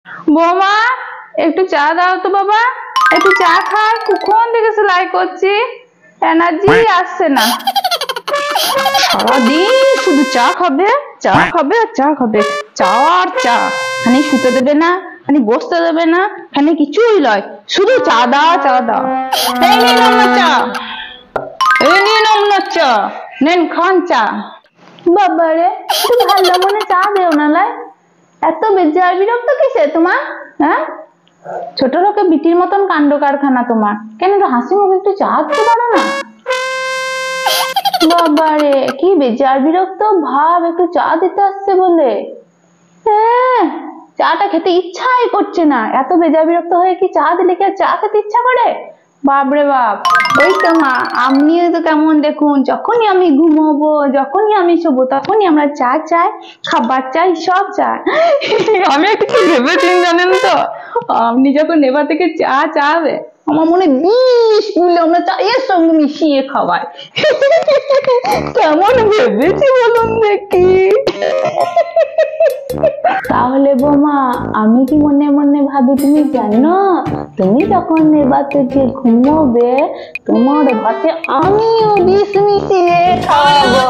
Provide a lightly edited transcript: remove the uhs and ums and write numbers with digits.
বৌমা, একটু চা দাও তো বাবা, একটু চা খাই। কখন থেকে সেলাই করছি, এনার্জি আসছে না। সারাদিন শুধু চা খাবে, চা খাবে আর চা খাবে, চা আর চা। খানি শুতে দেবে না, খানি বসতে দেবে না, খানি কিছুই নয়, শুধু চা দাও চা দাও। এই নিন আপনার চা, এই নিন আপনার চা, নেন খান চা। বাবারে, একটু ভালো মনে চা দেও না লাই। এত বেজার বিরক্ত কিসে তোমার? হ্যাঁ, ছোট লোকে বিটির মতন কাণ্ড কারখানা তোমার। কেন একটু হাসি মুখে একটু চা দিতে পারো না? বাবারে, কি বেজার বিরক্ত ভাব, একটু চা দিতে আসছে বলে। হ্যাঁ, চাটা খেতে ইচ্ছাই করছে না। এত বেজার বিরক্ত হয়ে কি চা দিলে কি আর চা খেতে ইচ্ছা করে? বাপরে বাপ। ওই তো মা, আপনিও তো কেমন দেখুন, যখনই আমি ঘুমোবো, যখনই আমি শোবো, তখনই আমরা চা চাই, খাবার চাই, সব চাই। আমি একটা কি ভেবেছেন জানেন তো, আপনি যখন এবার থেকে চা চাবে, আমার মনে 20 গুলো আমরা চায়ের সঙ্গে মিশিয়ে খাওয়াই। কেমন ভেবেছি বলুন দেখি। তাহলে বোমা, আমি কি মনে মনে ভাবি তুমি জানো? তুমি যখন এবার থেকে ঘুমোবে, তোমার ভাতে আমিও বিষ মিশিয়ে খাওয়াবো।